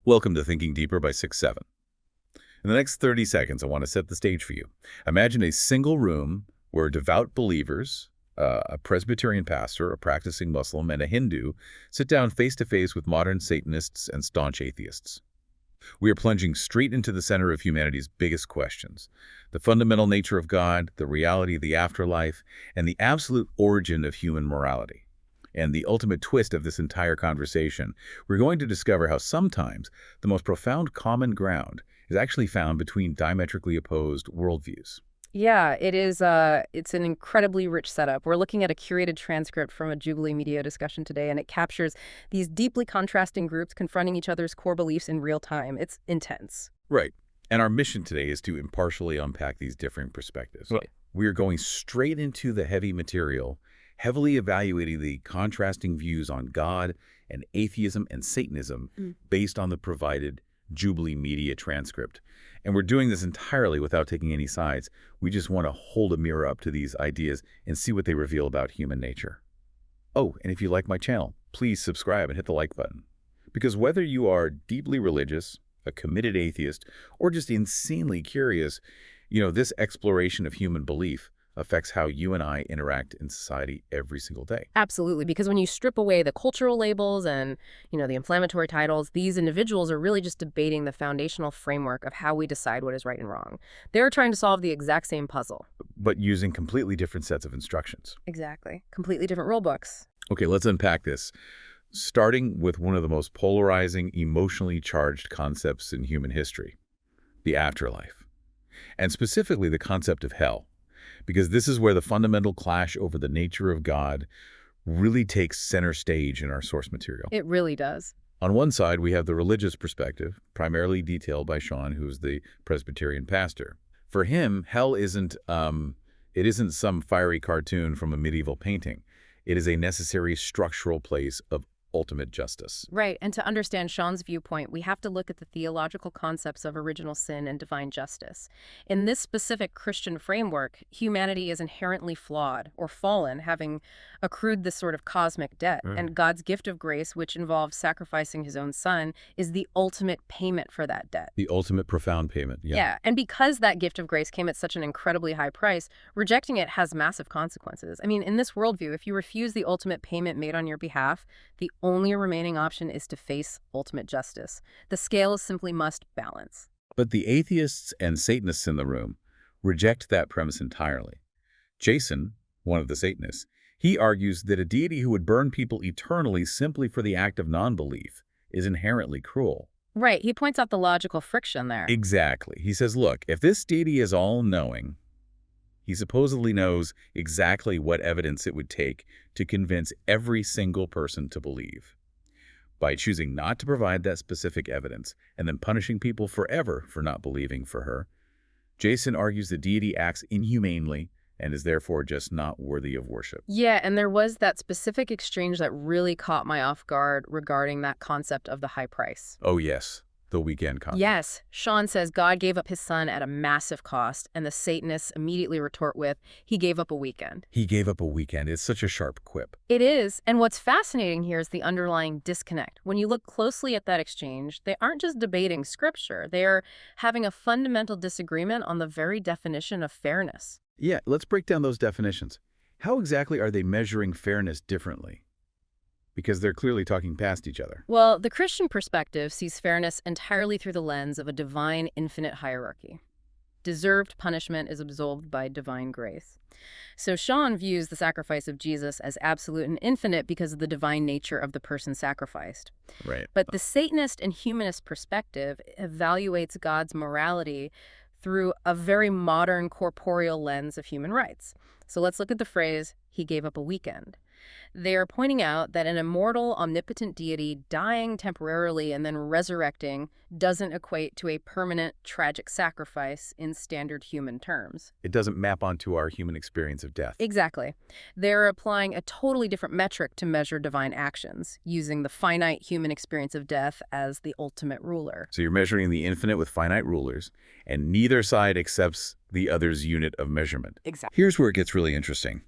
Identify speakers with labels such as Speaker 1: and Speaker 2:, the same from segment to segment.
Speaker 1: Welcome to Thinking Deeper by 6-7. In the next 30 seconds, I want to set the stage for you. Imagine a single room where devout believers, a Presbyterian pastor, a practicing Muslim, and a Hindu sit down face-to-face with modern Satanists and staunch atheists. We are plunging straight into the center of humanity's biggest questions: the fundamental nature of God, the reality of the afterlife, and the absolute origin of human morality. And the ultimate twist of this entire conversation, we're going to discover how sometimes the most profound common ground is actually found between diametrically opposed worldviews.
Speaker 2: Yeah, it is. It's an incredibly rich setup. We're looking at a curated transcript from a Jubilee Media discussion today, and it captures these deeply contrasting groups confronting each other's core beliefs in real time. It's intense.
Speaker 1: Right. And our mission today is to impartially unpack these differing perspectives.
Speaker 2: Right.
Speaker 1: We are going straight into the heavy material, heavily evaluating the contrasting views on God and atheism and Satanism based on the provided Jubilee Media transcript. And we're doing this entirely without taking any sides. We just want to hold a mirror up to these ideas and see what they reveal about human nature. Oh, and if you like my channel, please subscribe and hit the like button. Because whether you are deeply religious, a committed atheist, or just insanely curious, this exploration of human belief affects how you and I interact in society every single day.
Speaker 2: Absolutely, because when you strip away the cultural labels and, the inflammatory titles, these individuals are really just debating the foundational framework of how we decide what is right and wrong. They're trying to solve the exact same puzzle.
Speaker 1: But using completely different sets of instructions.
Speaker 2: Exactly. Completely different rule books.
Speaker 1: Okay, let's unpack this. Starting with one of the most polarizing, emotionally charged concepts in human history, the afterlife. And specifically the concept of hell. Because this is where the fundamental clash over the nature of God really takes center stage in our source material.
Speaker 2: It really does.
Speaker 1: On one side, we have the religious perspective, primarily detailed by Sean, who's the Presbyterian pastor. For him, hell isn't some fiery cartoon from a medieval painting. It is a necessary structural place of ultimate justice.
Speaker 2: Right, and to understand Sean's viewpoint, we have to look at the theological concepts of original sin and divine justice. In this specific Christian framework, humanity is inherently flawed or fallen, having accrued this sort of cosmic debt, and God's gift of grace, which involves sacrificing his own son, is the ultimate payment for that debt.
Speaker 1: The ultimate profound payment, yeah.
Speaker 2: Yeah, and because that gift of grace came at such an incredibly high price, rejecting it has massive consequences. I mean, in this worldview, if you refuse the ultimate payment made on your behalf, the only remaining option is to face ultimate justice. The scales simply must balance.
Speaker 1: But the atheists and Satanists in the room reject that premise entirely. Jason, one of the Satanists, he argues that a deity who would burn people eternally simply for the act of non-belief is inherently cruel.
Speaker 2: Right, he points out the logical friction there.
Speaker 1: Exactly. He says, look, if this deity is all-knowing, he supposedly knows exactly what evidence it would take to convince every single person to believe. By choosing not to provide that specific evidence and then punishing people forever for not believing for her, Jason argues the deity acts inhumanely and is therefore just not worthy of worship.
Speaker 2: Yeah, and there was that specific exchange that really caught my off guard regarding that concept of the high price.
Speaker 1: Oh yes, the weekend concept.
Speaker 2: Yes, Sean says God gave up his son at a massive cost, and the Satanists immediately retort with, he gave up a weekend.
Speaker 1: He gave up a weekend. It's such a sharp quip.
Speaker 2: It is, and what's fascinating here is the underlying disconnect. When you look closely at that exchange, they aren't just debating scripture, they are having a fundamental disagreement on the very definition of fairness.
Speaker 1: Yeah, let's break down those definitions. How exactly are they measuring fairness differently? Because they're clearly talking past each other.
Speaker 2: Well, the Christian perspective sees fairness entirely through the lens of a divine infinite hierarchy. Deserved punishment is absolved by divine grace. So Sean views the sacrifice of Jesus as absolute and infinite because of the divine nature of the person sacrificed.
Speaker 1: Right.
Speaker 2: But the Satanist and humanist perspective evaluates God's morality through a very modern corporeal lens of human rights. So let's look at the phrase, he gave up a weekend. They are pointing out that an immortal, omnipotent deity dying temporarily and then resurrecting doesn't equate to a permanent, tragic sacrifice in standard human terms.
Speaker 1: It doesn't map onto our human experience of death.
Speaker 2: Exactly. They're applying a totally different metric to measure divine actions, using the finite human experience of death as the ultimate ruler.
Speaker 1: So you're measuring the infinite with finite rulers, and neither side accepts the other's unit of measurement.
Speaker 2: Exactly.
Speaker 1: Here's where it gets really interesting.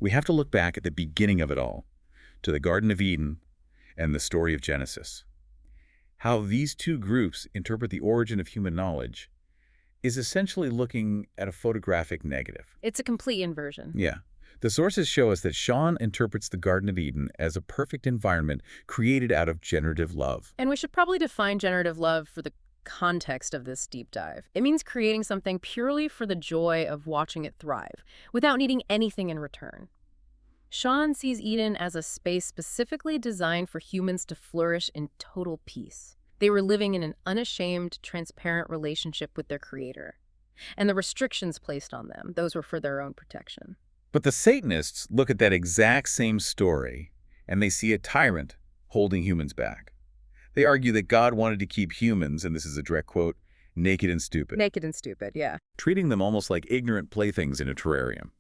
Speaker 1: We have to look back at the beginning of it all, to the Garden of Eden and the story of Genesis. How these two groups interpret the origin of human knowledge is essentially looking at a photographic negative.
Speaker 2: It's a complete inversion.
Speaker 1: Yeah. The sources show us that Sean interprets the Garden of Eden as a perfect environment created out of generative love.
Speaker 2: And we should probably define generative love for the context of this deep dive. It means creating something purely for the joy of watching it thrive, without needing anything in return. Sean sees Eden as a space specifically designed for humans to flourish in total peace. They were living in an unashamed, transparent relationship with their creator. And the restrictions placed on them, those were for their own protection.
Speaker 1: But the Satanists look at that exact same story, and they see a tyrant holding humans back. They argue that God wanted to keep humans, and this is a direct quote, naked and stupid.
Speaker 2: Naked and stupid, yeah.
Speaker 1: Treating them almost like ignorant playthings in a terrarium.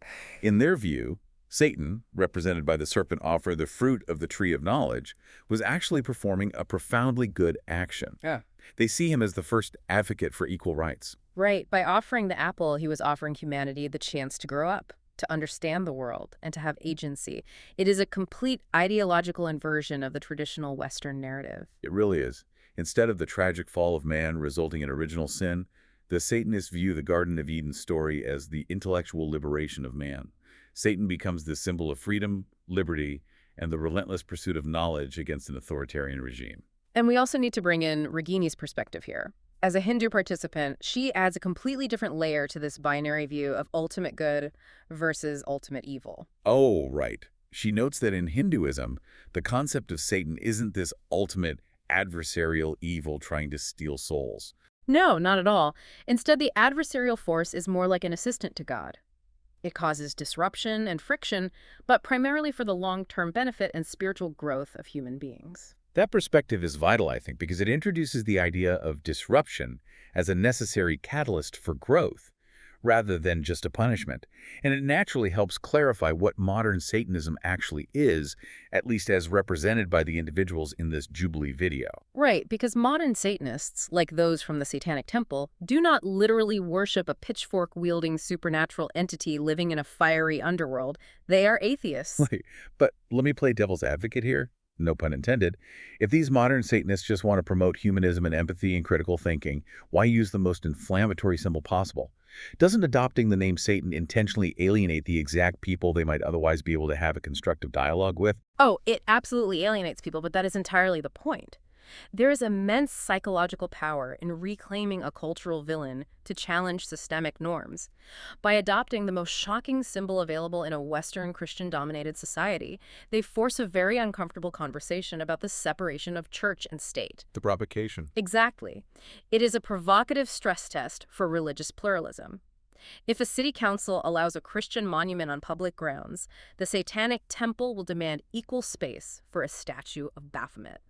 Speaker 1: In their view, Satan, represented by the serpent offering the fruit of the tree of knowledge, was actually performing a profoundly good action.
Speaker 2: Yeah.
Speaker 1: They see him as the first advocate for equal rights.
Speaker 2: Right. By offering the apple, he was offering humanity the chance to grow up, to understand the world, and to have agency. It is a complete ideological inversion of the traditional Western narrative.
Speaker 1: It really is. Instead of the tragic fall of man resulting in original sin, the Satanists view the Garden of Eden story as the intellectual liberation of man. Satan becomes the symbol of freedom, liberty, and the relentless pursuit of knowledge against an authoritarian regime.
Speaker 2: And we also need to bring in Ragini's perspective here. As a Hindu participant, she adds a completely different layer to this binary view of ultimate good versus ultimate evil.
Speaker 1: Oh, right. She notes that in Hinduism, the concept of Satan isn't this ultimate adversarial evil trying to steal souls.
Speaker 2: No, not at all. Instead, the adversarial force is more like an assistant to God. It causes disruption and friction, but primarily for the long-term benefit and spiritual growth of human beings.
Speaker 1: That perspective is vital, I think, because it introduces the idea of disruption as a necessary catalyst for growth, rather than just a punishment. And it naturally helps clarify what modern Satanism actually is, at least as represented by the individuals in this Jubilee video.
Speaker 2: Right, because modern Satanists, like those from the Satanic Temple, do not literally worship a pitchfork-wielding supernatural entity living in a fiery underworld. They are atheists.
Speaker 1: But let me play devil's advocate here. No pun intended. If these modern Satanists just want to promote humanism and empathy and critical thinking, why use the most inflammatory symbol possible? Doesn't adopting the name Satan intentionally alienate the exact people they might otherwise be able to have a constructive dialogue with?
Speaker 2: Oh, it absolutely alienates people, but that is entirely the point. There is immense psychological power in reclaiming a cultural villain to challenge systemic norms. By adopting the most shocking symbol available in a Western Christian-dominated society, they force a very uncomfortable conversation about the separation of church and state.
Speaker 1: The provocation.
Speaker 2: Exactly. It is a provocative stress test for religious pluralism. If a city council allows a Christian monument on public grounds, the Satanic Temple will demand equal space for a statue of Baphomet.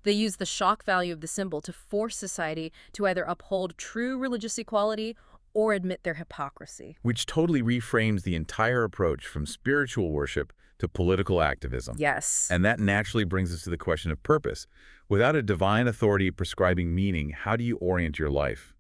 Speaker 2: They use the shock value of the symbol to force society to either uphold true religious equality or admit their hypocrisy.
Speaker 1: Which totally reframes the entire approach from spiritual worship to political activism.
Speaker 2: Yes.
Speaker 1: And that naturally brings us to the question of purpose. Without a divine authority prescribing meaning, how do you orient your life?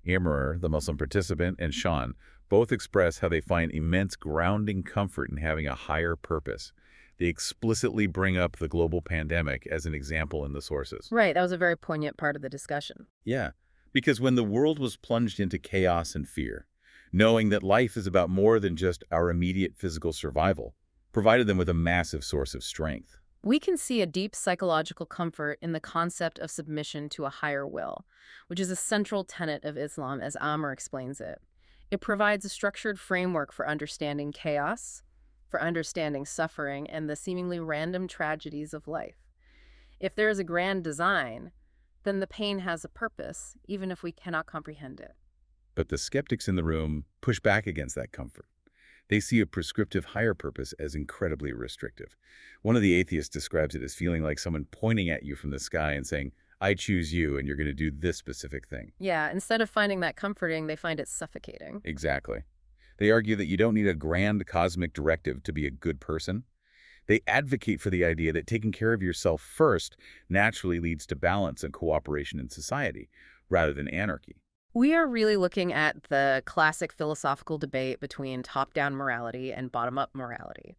Speaker 1: Amr, the Muslim participant, and Sean both express how they find immense grounding comfort in having a higher purpose. They explicitly bring up the global pandemic as an example in the sources.
Speaker 2: Right, that was a very poignant part of the discussion.
Speaker 1: Yeah, because when the world was plunged into chaos and fear, knowing that life is about more than just our immediate physical survival provided them with a massive source of strength.
Speaker 2: We can see a deep psychological comfort in the concept of submission to a higher will, which is a central tenet of Islam as Amr explains it. It provides a structured framework for understanding chaos, for understanding suffering, and the seemingly random tragedies of life. If there is a grand design, then the pain has a purpose, even if we cannot comprehend it.
Speaker 1: But the skeptics in the room push back against that comfort. They see a prescriptive higher purpose as incredibly restrictive. One of the atheists describes it as feeling like someone pointing at you from the sky and saying, I choose you and you're going to do this specific thing.
Speaker 2: Yeah, instead of finding that comforting, they find it suffocating.
Speaker 1: Exactly. They argue that you don't need a grand cosmic directive to be a good person. They advocate for the idea that taking care of yourself first naturally leads to balance and cooperation in society, rather than anarchy.
Speaker 2: We are really looking at the classic philosophical debate between top-down morality and bottom-up morality.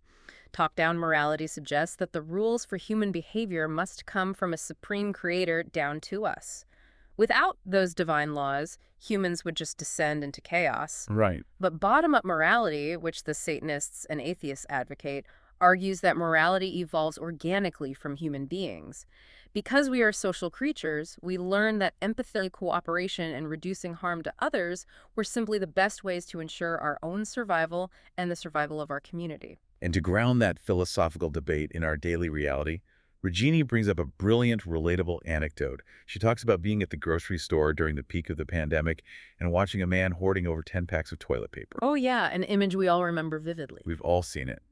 Speaker 2: Top-down morality suggests that the rules for human behavior must come from a supreme creator down to us. Without those divine laws, humans would just descend into chaos.
Speaker 1: Right.
Speaker 2: But bottom-up morality, which the Satanists and atheists advocate, argues that morality evolves organically from human beings. Because we are social creatures, we learn that empathy, cooperation, and reducing harm to others were simply the best ways to ensure our own survival and the survival of our community.
Speaker 1: And to ground that philosophical debate in our daily reality, Regini brings up a brilliant, relatable anecdote. She talks about being at the grocery store during the peak of the pandemic and watching a man hoarding over 10 packs of toilet paper.
Speaker 2: Oh yeah, an image we all remember vividly.
Speaker 1: We've all seen it.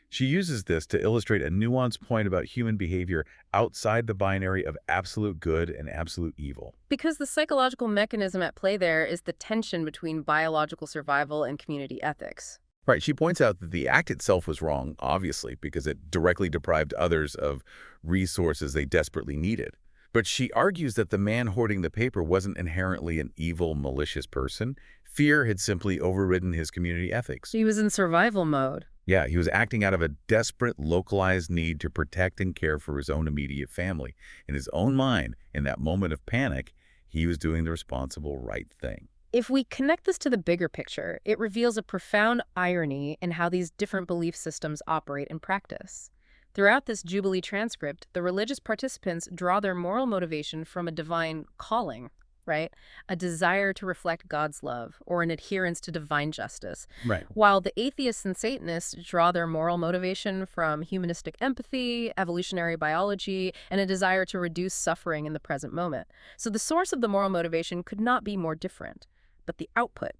Speaker 1: She uses this to illustrate a nuanced point about human behavior outside the binary of absolute good and absolute evil.
Speaker 2: Because the psychological mechanism at play there is the tension between biological survival and community ethics.
Speaker 1: Right, she points out that the act itself was wrong, obviously, because it directly deprived others of resources they desperately needed. But she argues that the man hoarding the paper wasn't inherently an evil, malicious person. Fear had simply overridden his community ethics.
Speaker 2: He was in survival mode.
Speaker 1: Yeah, he was acting out of a desperate, localized need to protect and care for his own immediate family. In his own mind, in that moment of panic, he was doing the responsible right thing.
Speaker 2: If we connect this to the bigger picture, it reveals a profound irony in how these different belief systems operate in practice. Throughout this Jubilee transcript, the religious participants draw their moral motivation from a divine calling, right? A desire to reflect God's love or an adherence to divine justice.
Speaker 1: Right.
Speaker 2: While the atheists and Satanists draw their moral motivation from humanistic empathy, evolutionary biology, and a desire to reduce suffering in the present moment. So the source of the moral motivation could not be more different. But the output.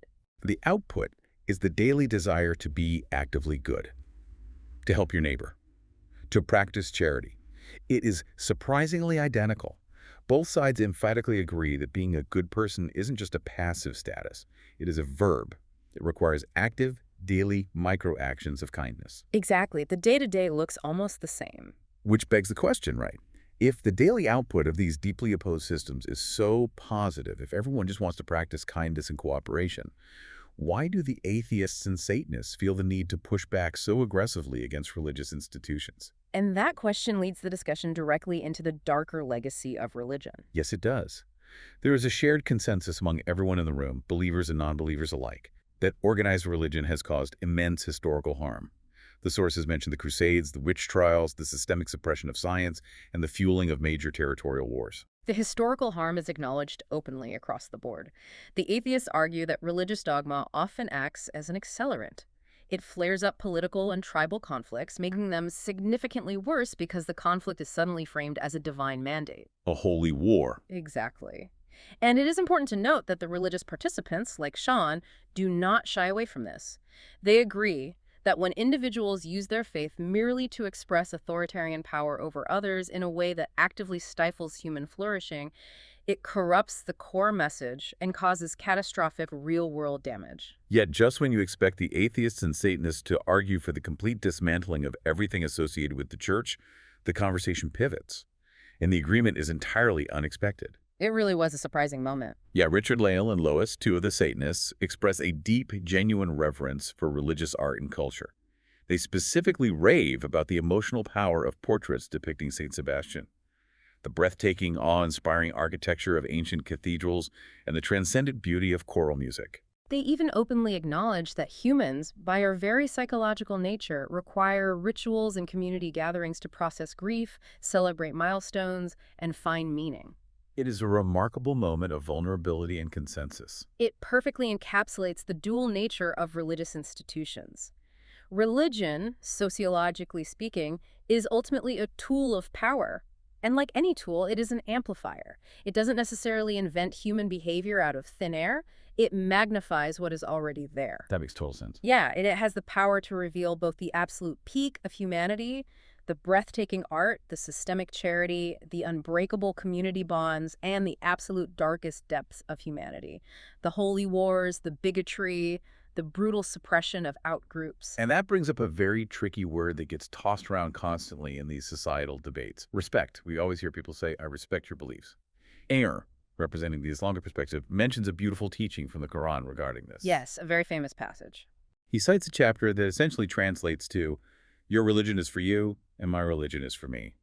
Speaker 1: The output is the daily desire to be actively good, to help your neighbor, to practice charity. It is surprisingly identical. Both sides emphatically agree that being a good person isn't just a passive status. It is a verb. It requires active, daily micro-actions of kindness.
Speaker 2: Exactly. The day-to-day looks almost the same.
Speaker 1: Which begs the question, right? If the daily output of these deeply opposed systems is so positive, if everyone just wants to practice kindness and cooperation, why do the atheists and Satanists feel the need to push back so aggressively against religious institutions?
Speaker 2: And that question leads the discussion directly into the darker legacy of religion.
Speaker 1: Yes, it does. There is a shared consensus among everyone in the room, believers and non-believers alike, that organized religion has caused immense historical harm. The sources mention the Crusades, the witch trials, the systemic suppression of science, and the fueling of major territorial wars.
Speaker 2: The historical harm is acknowledged openly across the board. The atheists argue that religious dogma often acts as an accelerant. It flares up political and tribal conflicts, making them significantly worse because the conflict is suddenly framed as a divine mandate.
Speaker 1: A holy war.
Speaker 2: Exactly. And it is important to note that the religious participants, like Sean, do not shy away from this. They agree that when individuals use their faith merely to express authoritarian power over others in a way that actively stifles human flourishing, it corrupts the core message and causes catastrophic real-world damage.
Speaker 1: Yet just when you expect the atheists and Satanists to argue for the complete dismantling of everything associated with the church, the conversation pivots, and the agreement is entirely unexpected.
Speaker 2: It really was a surprising moment.
Speaker 1: Yeah, Richard Lale and Lois, two of the Satanists, express a deep, genuine reverence for religious art and culture. They specifically rave about the emotional power of portraits depicting St. Sebastian, the breathtaking, awe-inspiring architecture of ancient cathedrals, and the transcendent beauty of choral music.
Speaker 2: They even openly acknowledge that humans, by our very psychological nature, require rituals and community gatherings to process grief, celebrate milestones, and find meaning.
Speaker 1: It is a remarkable moment of vulnerability and consensus.
Speaker 2: It perfectly encapsulates the dual nature of religious institutions. Religion, sociologically speaking, is ultimately a tool of power. And like any tool, it is an amplifier. It doesn't necessarily invent human behavior out of thin air. It magnifies what is already there.
Speaker 1: That makes total sense.
Speaker 2: Yeah, it has the power to reveal both the absolute peak of humanity, the breathtaking art, the systemic charity, the unbreakable community bonds, and the absolute darkest depths of humanity. The holy wars, the bigotry, the brutal suppression of outgroups.
Speaker 1: And that brings up a very tricky word that gets tossed around constantly in these societal debates. Respect. We always hear people say, I respect your beliefs. Ayer, representing the Islamic perspective, mentions a beautiful teaching from the Quran regarding this.
Speaker 2: Yes, a very famous passage.
Speaker 1: He cites a chapter that essentially translates to, Your religion is for you, and my religion is for me.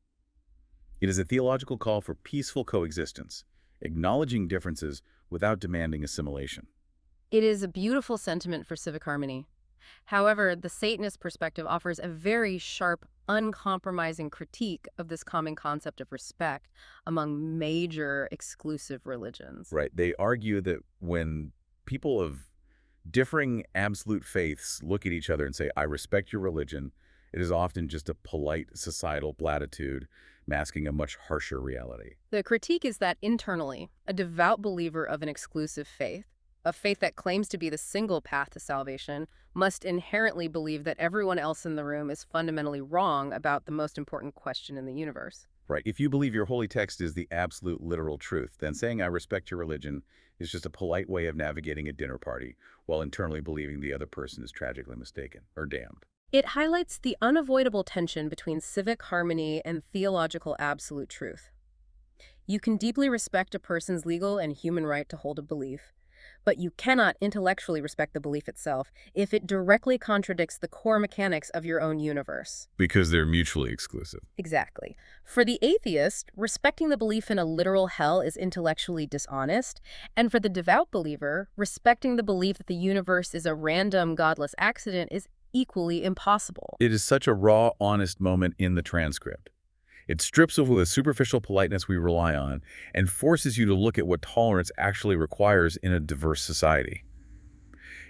Speaker 1: It is a theological call for peaceful coexistence, acknowledging differences without demanding assimilation.
Speaker 2: It is a beautiful sentiment for civic harmony. However, the Satanist perspective offers a very sharp, uncompromising critique of this common concept of respect among major exclusive religions.
Speaker 1: Right. They argue that when people of differing absolute faiths look at each other and say, I respect your religion, it is often just a polite societal platitude masking a much harsher reality.
Speaker 2: The critique is that internally, a devout believer of an exclusive faith, a faith that claims to be the single path to salvation, must inherently believe that everyone else in the room is fundamentally wrong about the most important question in the universe.
Speaker 1: Right. If you believe your holy text is the absolute literal truth, then saying I respect your religion is just a polite way of navigating a dinner party while internally believing the other person is tragically mistaken or damned.
Speaker 2: It highlights the unavoidable tension between civic harmony and theological absolute truth. You can deeply respect a person's legal and human right to hold a belief, but you cannot intellectually respect the belief itself if it directly contradicts the core mechanics of your own universe.
Speaker 1: Because they're mutually exclusive.
Speaker 2: Exactly. For the atheist, respecting the belief in a literal hell is intellectually dishonest, and for the devout believer, respecting the belief that the universe is a random, godless accident is equally impossible.
Speaker 1: It is such a raw, honest moment in the transcript. It strips away the superficial politeness we rely on and forces you to look at what tolerance actually requires in a diverse society.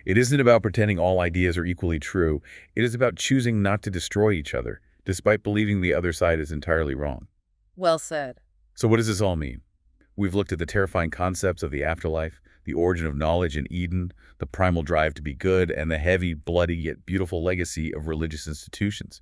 Speaker 1: It isn't about pretending all ideas are equally true. It is about choosing not to destroy each other, despite believing the other side is entirely wrong.
Speaker 2: Well said.
Speaker 1: So what does this all mean? We've looked at the terrifying concepts of the afterlife, the origin of knowledge in Eden, the primal drive to be good, and the heavy, bloody, yet beautiful legacy of religious institutions.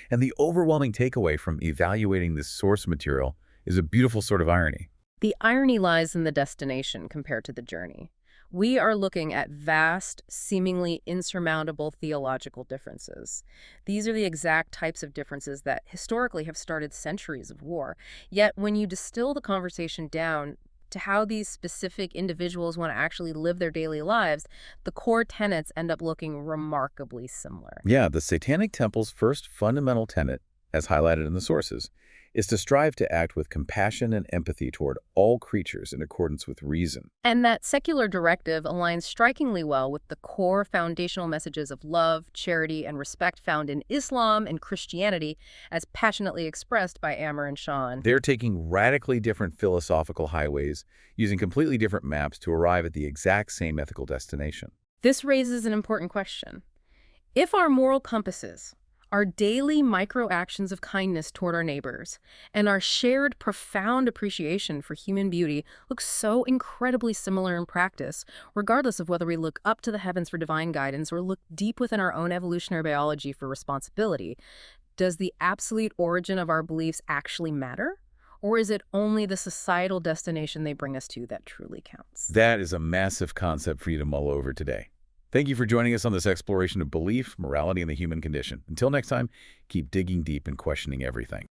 Speaker 1: And the overwhelming takeaway from evaluating this source material is a beautiful sort of irony.
Speaker 2: The irony lies in the destination compared to the journey. We are looking at vast, seemingly insurmountable theological differences. These are the exact types of differences that historically have started centuries of war. Yet when you distill the conversation down to how these specific individuals want to actually live their daily lives, the core tenets end up looking remarkably similar.
Speaker 1: Yeah, the Satanic Temple's first fundamental tenet, as highlighted in the sources, is to strive to act with compassion and empathy toward all creatures in accordance with reason.
Speaker 2: And that secular directive aligns strikingly well with the core foundational messages of love, charity, and respect found in Islam and Christianity, as passionately expressed by Amr and Sean.
Speaker 1: They're taking radically different philosophical highways, using completely different maps to arrive at the exact same ethical destination.
Speaker 2: This raises an important question. If our moral compasses, our daily micro-actions of kindness toward our neighbors, and our shared profound appreciation for human beauty look so incredibly similar in practice, regardless of whether we look up to the heavens for divine guidance or look deep within our own evolutionary biology for responsibility, does the absolute origin of our beliefs actually matter? Or is it only the societal destination they bring us to that truly counts?
Speaker 1: That is a massive concept for you to mull over today. Thank you for joining us on this exploration of belief, morality, and the human condition. Until next time, keep digging deep and questioning everything.